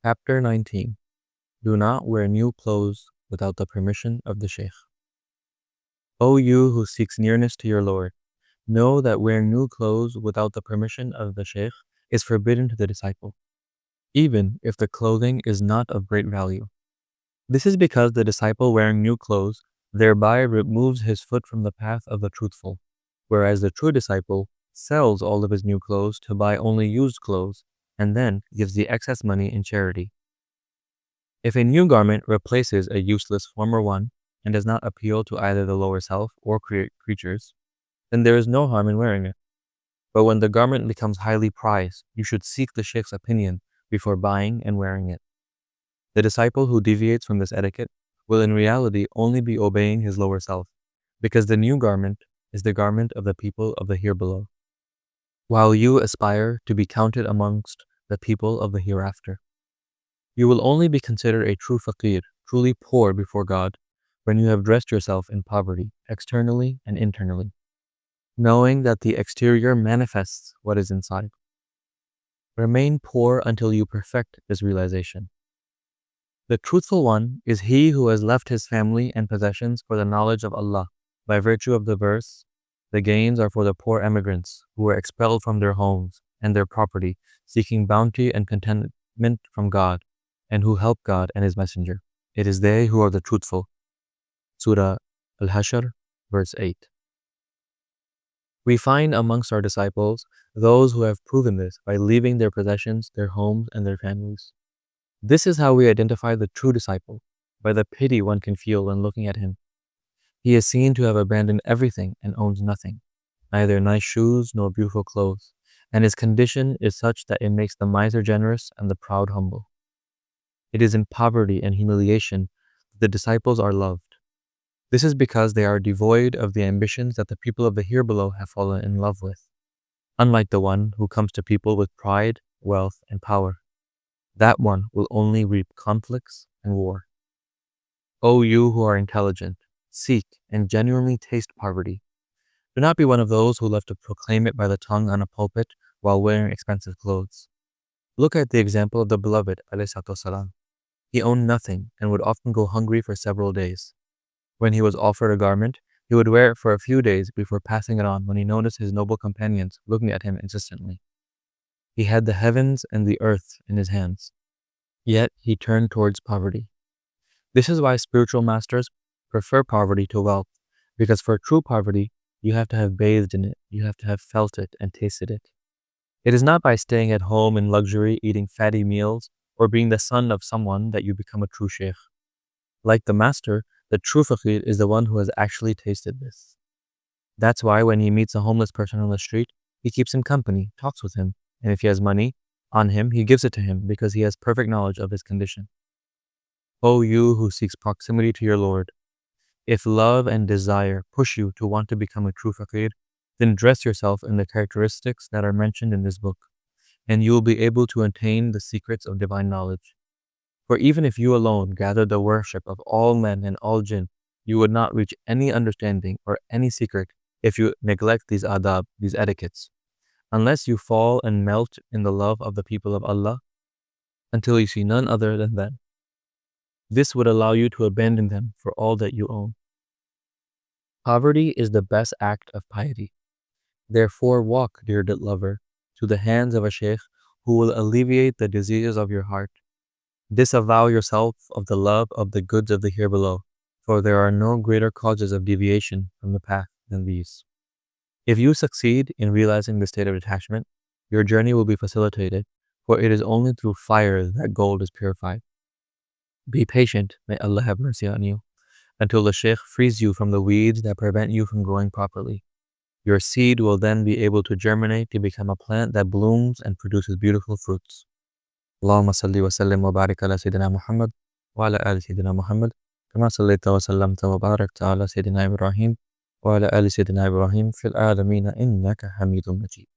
Chapter 19. Do not wear new clothes without the permission of the Shaykh. O you who seeks nearness to your Lord, know that wearing new clothes without the permission of the Shaykh is forbidden to the disciple, even if the clothing is not of great value. This is because the disciple wearing new clothes thereby removes his foot from the path of the truthful, whereas the true disciple sells all of his new clothes to buy only used clothes and then gives the excess money in charity. If a new garment replaces a useless former one and does not appeal to either the lower self or creatures, then there is no harm in wearing it. But when the garment becomes highly prized, you should seek the Shaykh's opinion before buying and wearing it. The disciple who deviates from this etiquette will in reality only be obeying his lower self, because the new garment is the garment of the people of the here below, while you aspire to be counted amongst the people of the hereafter. You will only be considered a true faqir, truly poor before God, when you have dressed yourself in poverty, externally and internally, knowing that the exterior manifests what is inside. Remain poor until you perfect this realization. The truthful one is he who has left his family and possessions for the knowledge of Allah. By virtue of the verse, the gains are for the poor emigrants who were expelled from their homes and their property, seeking bounty and contentment from God, and who help God and His Messenger. It is they who are the truthful. Surah Al-Hashr, verse 8. We find amongst our disciples those who have proven this by leaving their possessions, their homes, and their families. This is how we identify the true disciple, by the pity one can feel when looking at him. He is seen to have abandoned everything and owns nothing, neither nice shoes nor beautiful clothes, and his condition is such that it makes the miser generous and the proud humble. It is in poverty and humiliation that the disciples are loved. This is because they are devoid of the ambitions that the people of the here below have fallen in love with, unlike the one who comes to people with pride, wealth, and power. That one will only reap conflicts and war. O you who are intelligent, seek and genuinely taste poverty. Do not be one of those who love to proclaim it by the tongue on a pulpit while wearing expensive clothes. Look at the example of the beloved ﷺ. He owned nothing and would often go hungry for several days. When he was offered a garment, he would wear it for a few days before passing it on when he noticed his noble companions looking at him insistently. He had the heavens and the earth in his hands, yet he turned towards poverty. This is why spiritual masters prefer poverty to wealth, because for true poverty, you have to have bathed in it, you have to have felt it and tasted it. It is not by staying at home in luxury, eating fatty meals, or being the son of someone that you become a true Shaykh. Like the master, the true faqir is the one who has actually tasted this. That's why when he meets a homeless person on the street, he keeps him company, talks with him, and if he has money on him, he gives it to him because he has perfect knowledge of his condition. O you who seeks proximity to your Lord, if love and desire push you to want to become a true faqir, then dress yourself in the characteristics that are mentioned in this book, and you will be able to attain the secrets of divine knowledge. For even if you alone gathered the worship of all men and all jinn, you would not reach any understanding or any secret if you neglect these adab, these etiquettes, unless you fall and melt in the love of the people of Allah until you see none other than them. This would allow you to abandon them for all that you own. Poverty is the best act of piety. Therefore walk, dear lover, to the hands of a Shaykh who will alleviate the diseases of your heart. Disavow yourself of the love of the goods of the here below, for there are no greater causes of deviation from the path than these. If you succeed in realizing the state of detachment, your journey will be facilitated, for it is only through fire that gold is purified. Be patient, may Allah have mercy on you, until the Shaykh frees you from the weeds that prevent you from growing properly. Your seed will then be able to germinate to become a plant that blooms and produces beautiful fruits. اللهم صل وسلم وبارك على سيدنا محمد وعلى آل سيدنا محمد كما صليت وسلمت وباركت على سيدنا إبراهيم وعلى آل سيدنا إبراهيم في العالمين إنك حميد مجيد.